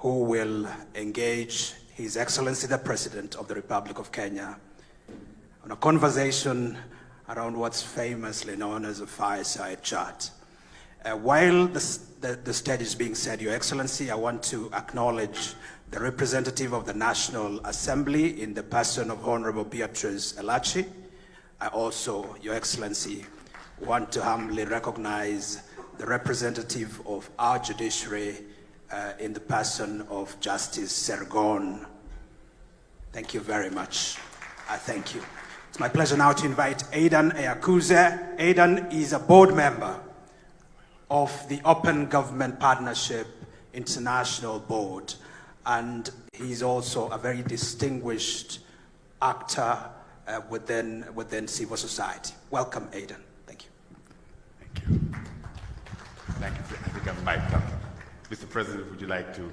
who will engage His Excellency the President of the Republic of Kenya on a conversation around what's famously known as a fireside chat. While the stage is being set, Your Excellency, I want to acknowledge the representative of the National Assembly in the person of Honorable Beatrice Elachi. I also, Your Excellency, want to humbly recognize the representative of our judiciary in the person of Justice Sergon. Thank you very much. I thank you. It's my pleasure now to invite Aidan Eyakuze. Aidan is a board member of the Open Government Partnership International Board, and he's also a very distinguished actor within civil society. Welcome, Aidan. Thank you. Thank you. Thank you. I think I'm mic'd up. Mr. President, would you like to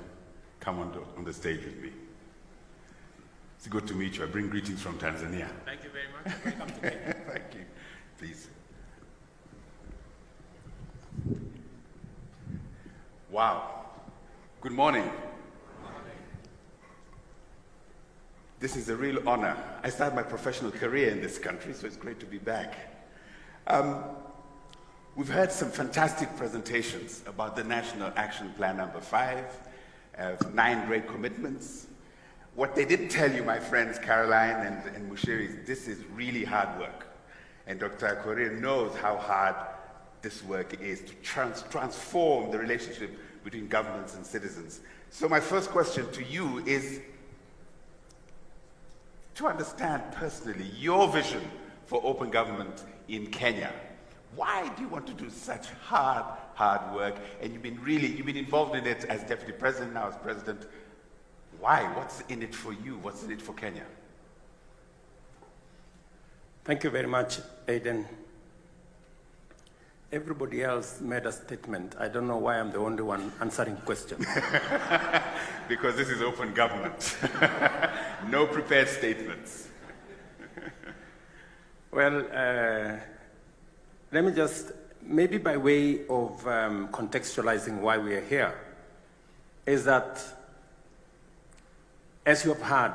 come on the stage with me? It's good to meet you. I bring greetings from Tanzania. Thank you very much. Welcome to Kenya. Thank you. Please. Wow. Good morning. This is a real honor. I started my professional career in this country, so it's great to be back. We've heard some fantastic presentations about the National Action Plan number 5, 9 great commitments. What they didn't tell you, my friends Caroline and Mushiri, is this is really hard work. And Dr. Korir knows how hard this work is to transform the relationship between governments and citizens. So my first question to you is to understand personally your vision for open government in Kenya. Why do you want to do such hard work? And you've been involved in it as Deputy President, now as President. Why? What's in it for you? What's in it for Kenya? Thank you very much, Aidan. Everybody else made a statement. I don't know why I'm the only one answering questions. Because this is open government. No prepared statements. Well, let me just, maybe by way of contextualizing why we are here, is that, as you have heard,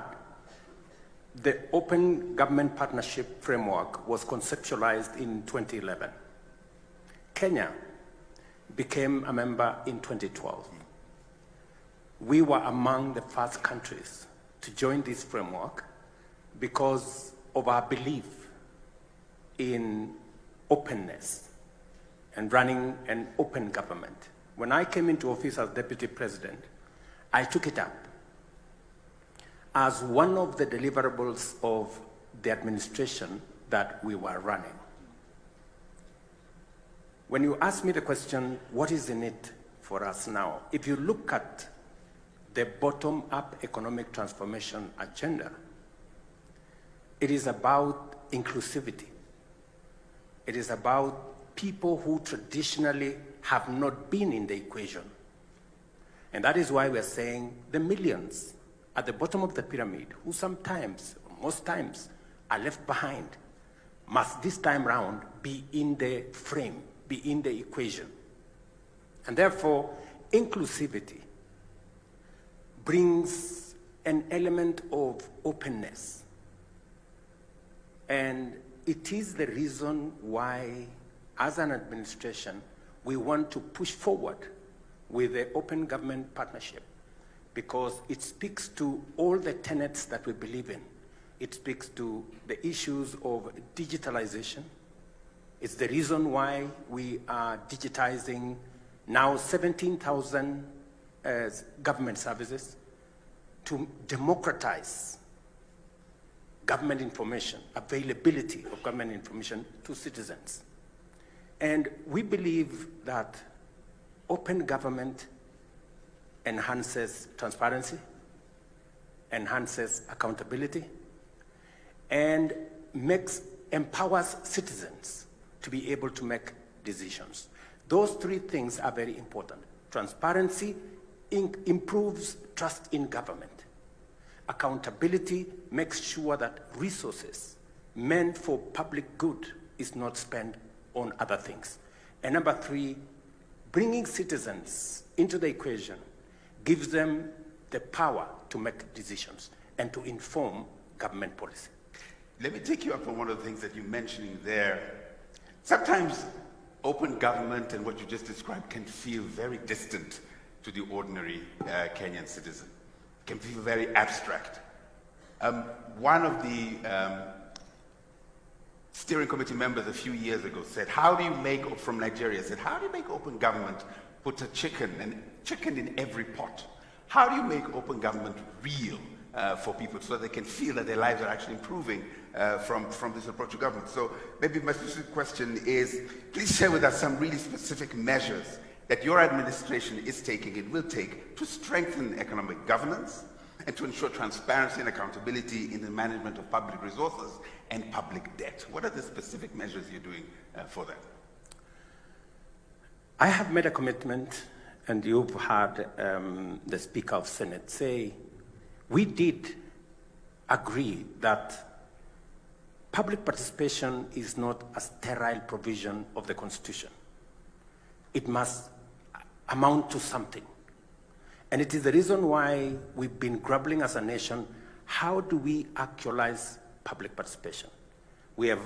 the Open Government Partnership Framework was conceptualized in 2011. Kenya became a member in 2012. We were among the first countries to join this framework because of our belief in openness and running an open government. When I came into office as Deputy President, I took it up as one of the deliverables of the administration that we were running. When you ask me the question, what is in it for us now? If you look at the bottom-up economic transformation agenda, it is about inclusivity. It is about people who traditionally have not been in the equation. And that is why we're saying the millions at the bottom of the pyramid, who sometimes, most times, are left behind, must this time round be in the frame, be in the equation. And therefore, inclusivity brings an element of openness. And it is the reason why, as an administration, we want to push forward with the Open Government Partnership, because it speaks to all the tenets that we believe in. It speaks to the issues of digitalization. It's the reason why we are digitizing now 17,000 government services to democratize government information, availability of government information to citizens. And we believe that open government enhances transparency, enhances accountability, and empowers citizens to be able to make decisions. Those three things are very important. Transparency improves trust in government. Accountability makes sure that resources meant for public good is not spent on other things. And number three, bringing citizens into the equation gives them the power to make decisions and to inform government policy. Let me take you up on one of the things that you're mentioning there. Sometimes open government and what you just described can feel very distant to the ordinary Kenyan citizen. It can feel very abstract. One of the steering committee members a few years ago said, from Nigeria, said, how do you make open government put a chicken in every pot? How do you make open government real for people so they can feel that their lives are actually improving from this approach to government? So maybe my specific question is, please share with us some really specific measures that your administration is taking and will take to strengthen economic governance and to ensure transparency and accountability in the management of public resources and public debt. What are the specific measures you're doing for that? I have made a commitment, and you've heard the Speaker of Senate say, we did agree that public participation is not a sterile provision of the Constitution. It must amount to something. And it is the reason why we've been grappling as a nation, how do we actualize public participation? We are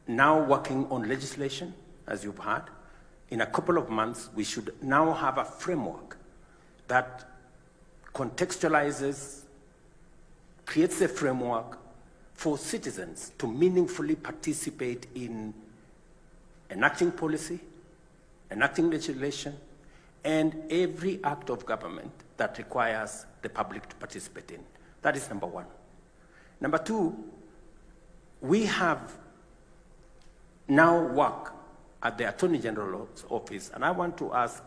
now working on legislation, as you've heard. In a couple of months, we should now have a framework that contextualizes, creates a framework for citizens to meaningfully participate in enacting policy, enacting legislation, and every act of government that requires the public to participate in. That is number one. Number two, we have now work at the Attorney General's office, and I want to ask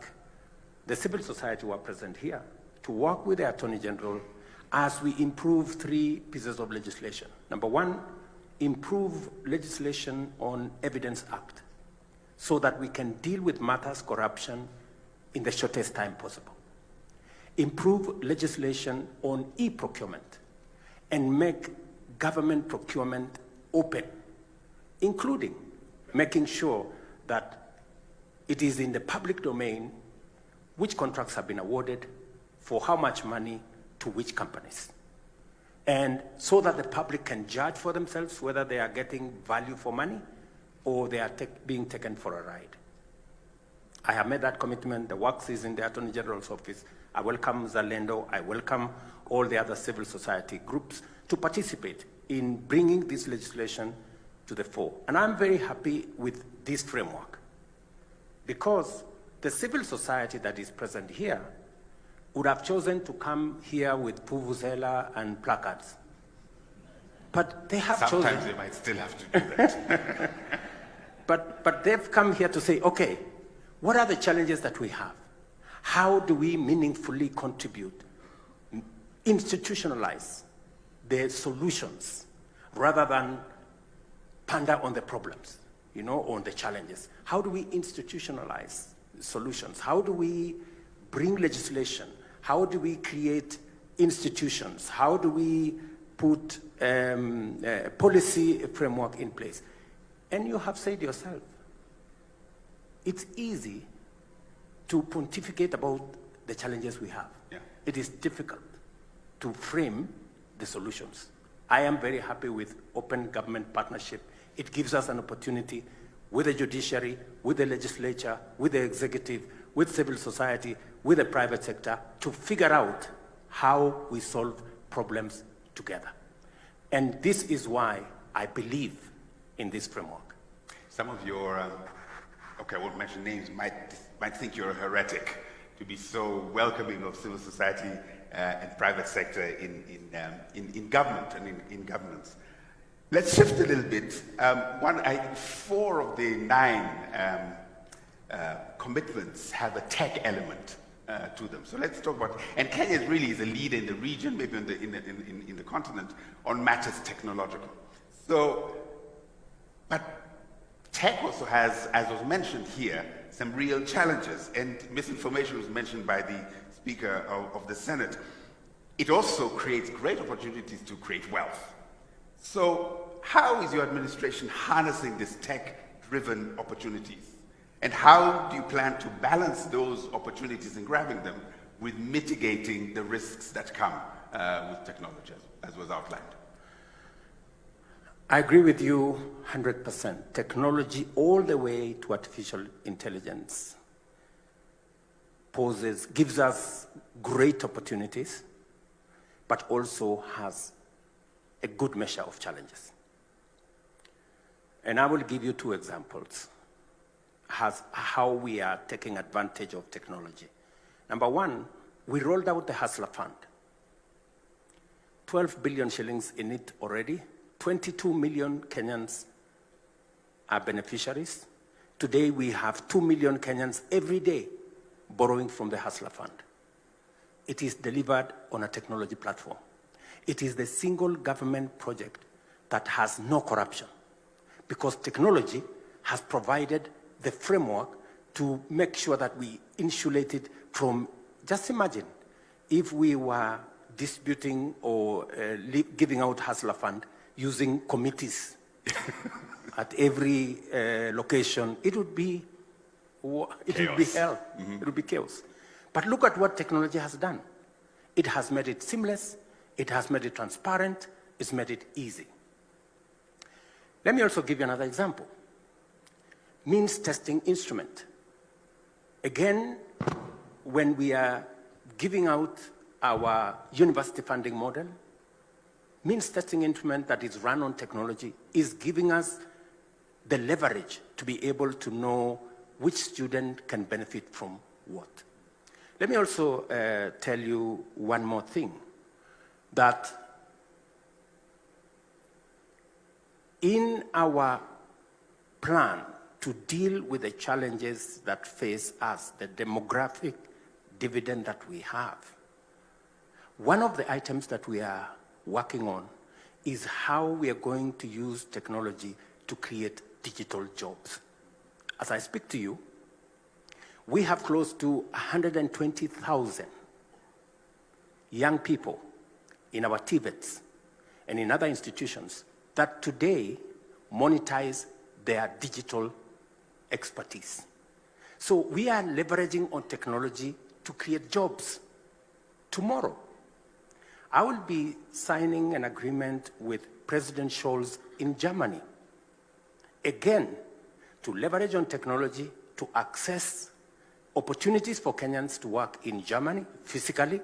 the civil society who are present here to work with the Attorney General as we improve 3 pieces of legislation. Number one, improve legislation on Evidence Act so that we can deal with matters corruption in the shortest time possible. Improve legislation on e-procurement and make government procurement open, including making sure that it is in the public domain which contracts have been awarded, for how much money, to which companies. And so that the public can judge for themselves whether they are getting value for money or they are being taken for a ride. I have made that commitment. The work is in the Attorney General's office. I welcome Zalendo. I welcome all the other civil society groups to participate in bringing this legislation to the fore. And I'm very happy with this framework because the civil society that is present here would have chosen to come here with vuvuzela and placards. But they have chosen... Sometimes they might still have to do that. But they've come here to say, okay, what are the challenges that we have? How do we meaningfully contribute, institutionalize the solutions rather than ponder on the problems, on the challenges? How do we institutionalize solutions? How do we bring legislation? How do we create institutions? How do we put a policy framework in place? And you have said yourself, it's easy to pontificate about the challenges we have. Yeah. It is difficult to frame the solutions. I am very happy with open government partnership. It gives us an opportunity with the judiciary, with the legislature, with the executive, with civil society, with the private sector to figure out how we solve problems together. And this is why I believe in this framework. Some of your, okay, I won't mention names, might think you're a heretic to be so welcoming of civil society and private sector in government and in governance. Let's shift a little bit. 4 of the 9 commitments have a tech element to them. So let's talk about, and Kenya really is a leader in the region, maybe in the continent, on matters technological. So, but tech also has, as was mentioned here, some real challenges, and misinformation was mentioned by the Speaker of the Senate. It also creates great opportunities to create wealth. So how is your administration harnessing these tech-driven opportunities? And how do you plan to balance those opportunities and grabbing them with mitigating the risks that come with technology, as was outlined? I agree with you 100%. Technology all the way to artificial intelligence gives us great opportunities, but also has a good measure of challenges. And I will give you 2 examples how we are taking advantage of technology. Number 1, we rolled out the Hustler Fund. 12 billion shillings in it already. 22 million Kenyans are beneficiaries. Today we have 2 million Kenyans every day borrowing from the Hustler Fund. It is delivered on a technology platform. It is the single government project that has no corruption, because technology has provided the framework to make sure that we insulate it from, just imagine, if we were disputing or giving out Hustler Fund using committees at every location, it would be hell. Mm-hmm. It would be chaos. But look at what technology has done. It has made it seamless, it has made it transparent, it's made it easy. Let me also give you another example. Means testing instrument. Again, when we are giving out our university funding model, means testing instrument that is run on technology is giving us the leverage to be able to know which student can benefit from what. Let me also tell you one more thing, that in our plan to deal with the challenges that face us, the demographic dividend that we have, one of the items that we are working on is how we are going to use technology to create digital jobs. As I speak to you, we have close to 120,000 young people in our TVETs and in other institutions that today monetize their digital expertise. So we are leveraging on technology to create jobs. Tomorrow, I will be signing an agreement with President Scholz in Germany, again, to leverage on technology to access opportunities for Kenyans to work in Germany physically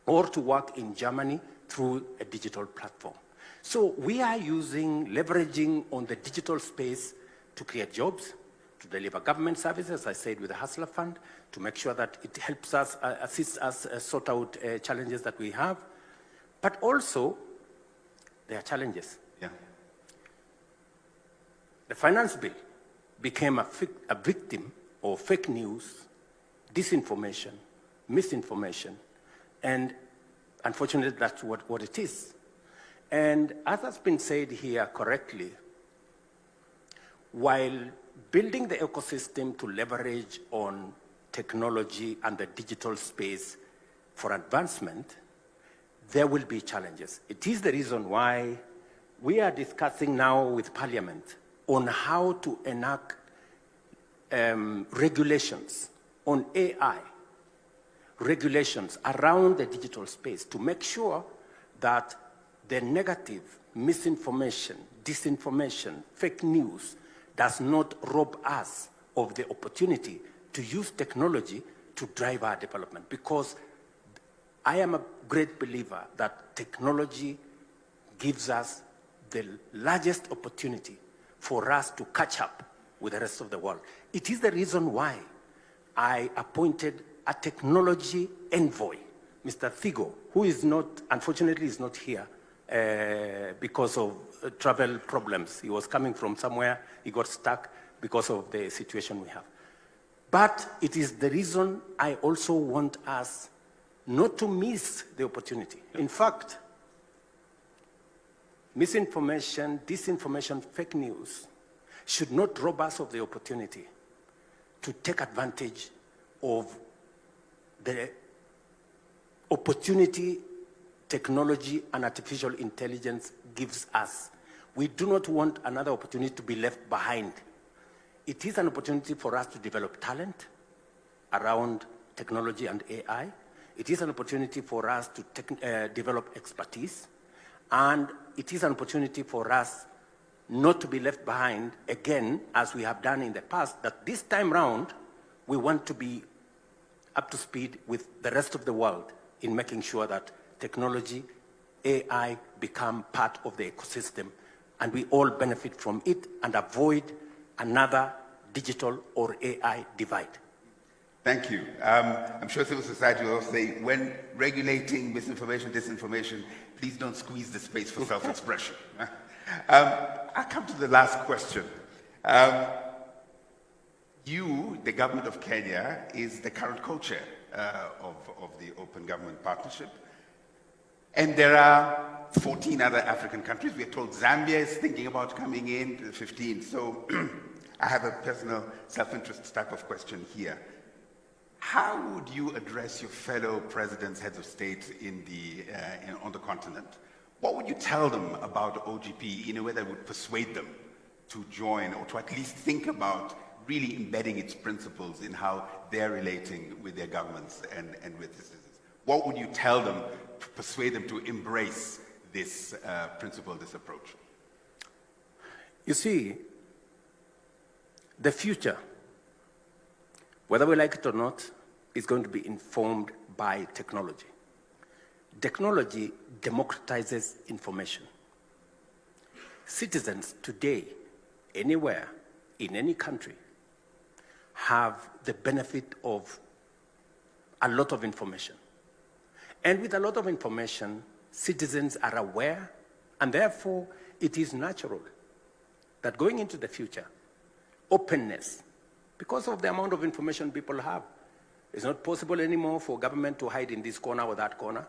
or to work in Germany through a digital platform. So we are leveraging on the digital space to create jobs, to deliver government services, as I said, with the Hustler Fund, to make sure that it helps us, assists us sort out challenges that we have. But also, there are challenges. Yeah. The finance bill became a victim of fake news, disinformation, misinformation, and unfortunately, that's what it is. And as has been said here correctly, while building the ecosystem to leverage on technology and the digital space for advancement, there will be challenges. It is the reason why we are discussing now with Parliament on how to enact regulations on AI, regulations around the digital space to make sure that the negative, misinformation, disinformation, fake news does not rob us of the opportunity to use technology to drive our development. Because I am a great believer that technology gives us the largest opportunity for us to catch up with the rest of the world. It is the reason why I appointed a technology envoy, Mr. Thigo, who is not, unfortunately, is not here because of travel problems. He was coming from somewhere, he got stuck because of the situation we have. But it is the reason I also want us not to miss the opportunity. In fact, misinformation, disinformation, fake news should not rob us of the opportunity to take advantage of the opportunity technology and artificial intelligence gives us. We do not want another opportunity to be left behind. It is an opportunity for us to develop talent around technology and AI. It is an opportunity for us to develop expertise, and it is an opportunity for us not to be left behind again, as we have done in the past, that this time round, we want to be up to speed with the rest of the world in making sure that technology, AI become part of the ecosystem, and we all benefit from it and avoid another digital or AI divide. Thank you. I'm sure civil society will say, when regulating misinformation, disinformation, please don't squeeze the space for self-expression. I'll come to the last question. You, the government of Kenya, is the current co-chair of the Open Government Partnership. And there are 14 other African countries. We are told Zambia is thinking about coming in to the 15. So I have a personal self-interest type of question here. How would you address your fellow presidents, heads of state on the continent? What would you tell them about OGP in a way that would persuade them to join, or to at least think about really embedding its principles in how they're relating with their governments and with the citizens? What would you tell them to persuade them to embrace this principle, this approach? You see, the future, whether we like it or not, is going to be informed by technology. Technology democratizes information. Citizens today, anywhere, in any country, have the benefit of a lot of information. And with a lot of information, citizens are aware, and therefore it is natural that going into the future, openness, because of the amount of information people have, it's not possible anymore for government to hide in this corner or that corner.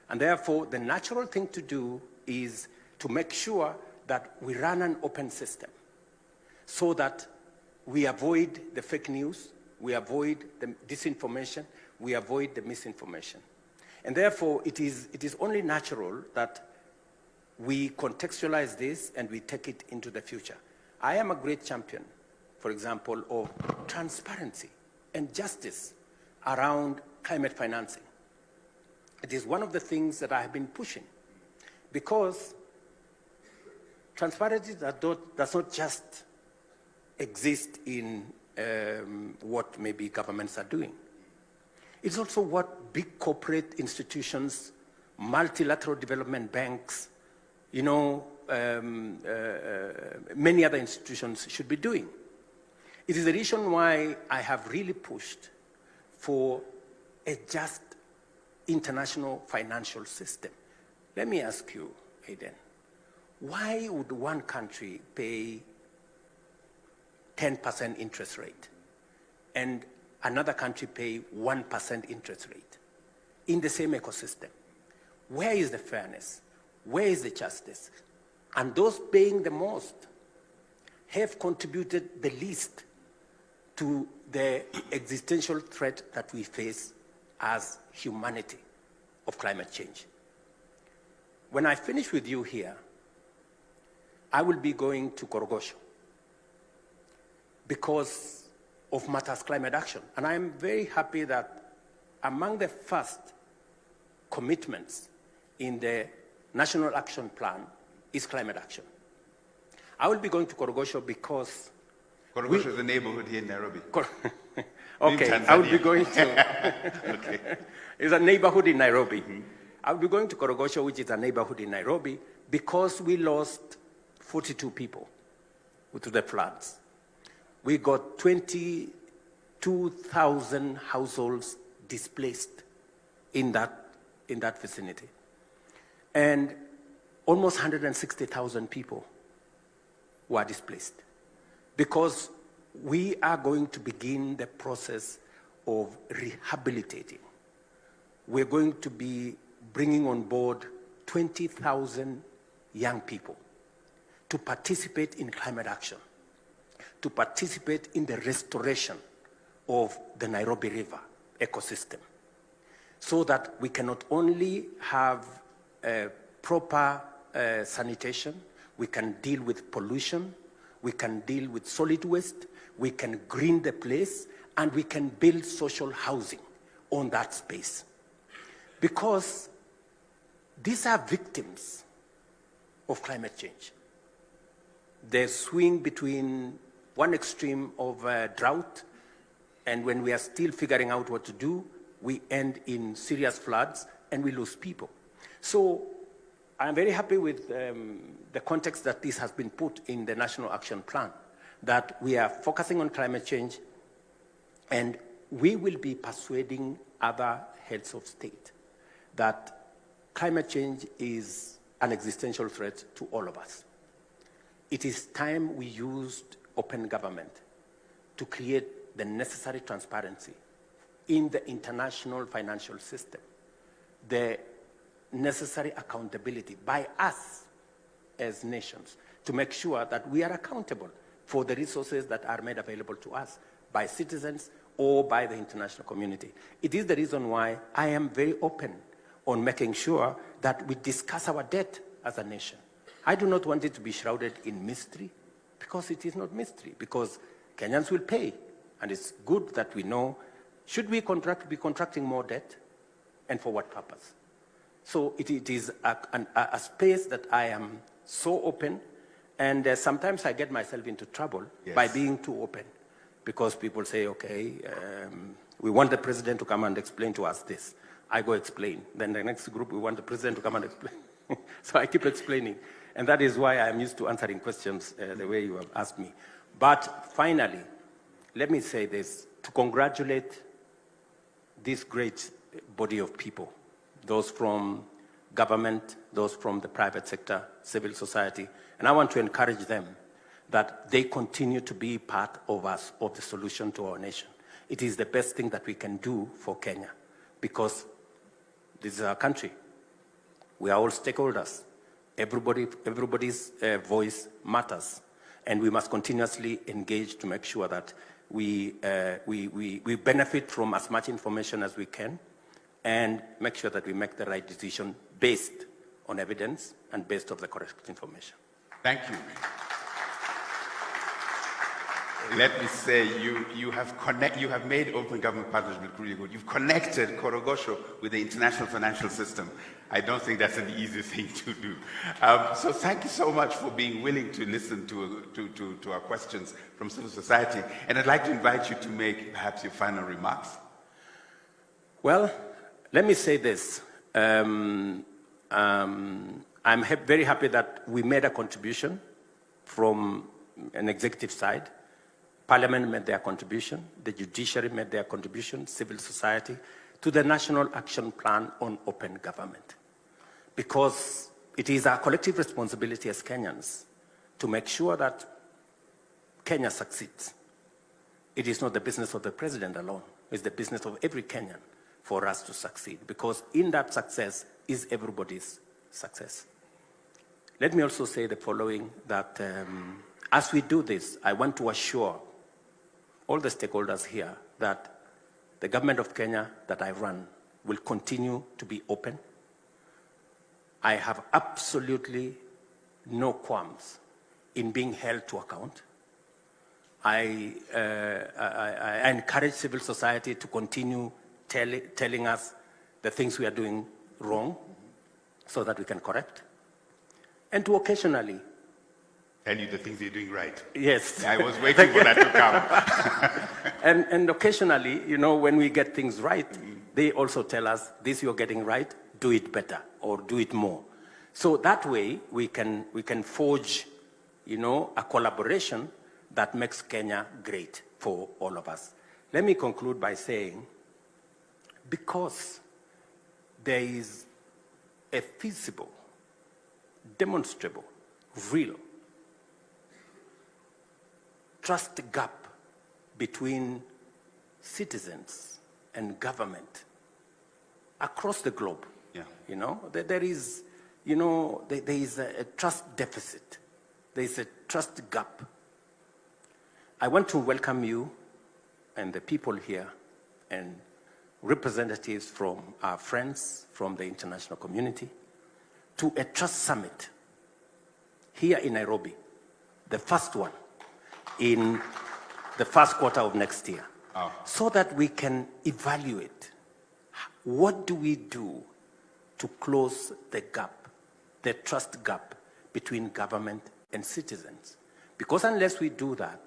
And therefore, the natural thing to do is to make sure that we run an open system so that we avoid the fake news, we avoid the disinformation, we avoid the misinformation. And therefore, it is only natural that we contextualize this and we take it into the future. I am a great champion, for example, of transparency and justice around climate financing. It is one of the things that I have been pushing, because transparency does not just exist in what maybe governments are doing. It's also what big corporate institutions, multilateral development banks, many other institutions should be doing. It is the reason why I have really pushed for a just international financial system. Let me ask you, Hayden, why would one country pay 10% interest rate and another country pay 1% interest rate in the same ecosystem? Where is the fairness? Where is the justice? And those paying the most have contributed the least to the existential threat that we face as humanity of climate change. When I finish with you here, I will be going to Korogosho because of matters climate action. And I am very happy that among the first commitments in the National Action Plan is climate action. I will be going to Korogosho because... Korogosho is a neighborhood here in Nairobi. Okay, I will be going to... Okay. It's a neighborhood in Nairobi. Mm-hmm. I will be going to Korogosho, which is a neighborhood in Nairobi, because we lost 42 people to the floods. We got 22,000 households displaced in that vicinity. And almost 160,000 people were displaced, because we are going to begin the process of rehabilitating. We're going to be bringing on board 20,000 young people to participate in climate action, to participate in the restoration of the Nairobi River ecosystem, so that we can not only have proper sanitation, we can deal with pollution, we can deal with solid waste, we can green the place, and we can build social housing on that space. because these are victims of climate change. They swing between one extreme of drought, and when we are still figuring out what to do, we end in serious floods and we lose people. So I'm very happy with the context that this has been put in the National Action Plan, that we are focusing on climate change, and we will be persuading other heads of state that climate change is an existential threat to all of us. It is time we used open government to create the necessary transparency in the international financial system, the necessary accountability by us as nations to make sure that we are accountable for the resources that are made available to us by citizens or by the international community. It is the reason why I am very open on making sure that we discuss our debt as a nation. I do not want it to be shrouded in mystery, because it is not mystery, because Kenyans will pay, and it's good that we know, should we be contracting more debt, and for what purpose? So it is a space that I am so open, and sometimes I get myself into trouble by being too open, because people say, okay, we want the president to come and explain to us this. I go explain. Then the next group, we want the president to come and explain. So I keep explaining. And that is why I'm used to answering questions the way you have asked me. But finally, let me say this, to congratulate this great body of people, those from government, those from the private sector, civil society, and I want to encourage them that they continue to be part of us, of the solution to our nation. It is the best thing that we can do for Kenya, because this is our country. We are all stakeholders. Everybody's voice matters, and we must continuously engage to make sure that we benefit from as much information as we can, and make sure that we make the right decision based on evidence and based on the correct information. Thank you. Let me say, you have made open government partnership really good. You've connected Korogosho with the international financial system. I don't think that's an easy thing to do. So thank you so much for being willing to listen to our questions from civil society. And I'd like to invite you to make perhaps your final remarks. Well, let me say this. I'm very happy that we made a contribution from an executive side. Parliament made their contribution, the judiciary made their contribution, civil society, to the National Action Plan on Open Government. Because it is our collective responsibility as Kenyans to make sure that Kenya succeeds. It is not the business of the president alone, it's the business of every Kenyan for us to succeed, because in that success is everybody's success. Let me also say the following, that as we do this, I want to assure all the stakeholders here that the government of Kenya that I run will continue to be open. I have absolutely no qualms in being held to account. I encourage civil society to continue telling us the things we are doing wrong so that we can correct, and to occasionally tell you the things you're doing right. Yes. I was waiting for that to come. and occasionally, you know, when we get things right, they also tell us, this you're getting right, do it better or do it more. So that way we can forge, you know, a collaboration that makes Kenya great for all of us. Let me conclude by saying, because there is a feasible, demonstrable, real trust gap between citizens and government across the globe. Yeah. You know, there is, you know, there is a trust deficit. There is a trust gap. I want to welcome you and the people here and representatives from our friends from the international community to a trust summit here in Nairobi, the first one in the first quarter of next year, so that we can evaluate what do we do to close the gap, the trust gap between government and citizens. Because unless we do that,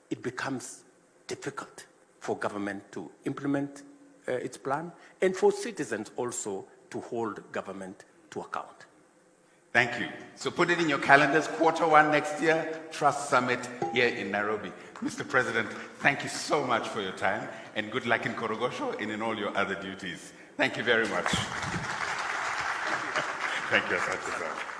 it becomes difficult for government to implement its plan and for citizens also to hold government to account. Thank you. So put it in your calendars, Q1 next year, Trust Summit here in Nairobi. Mr. President, thank you so much for your time, and good luck in Korogosho and in all your other duties. Thank you very much. Thank you, Asante.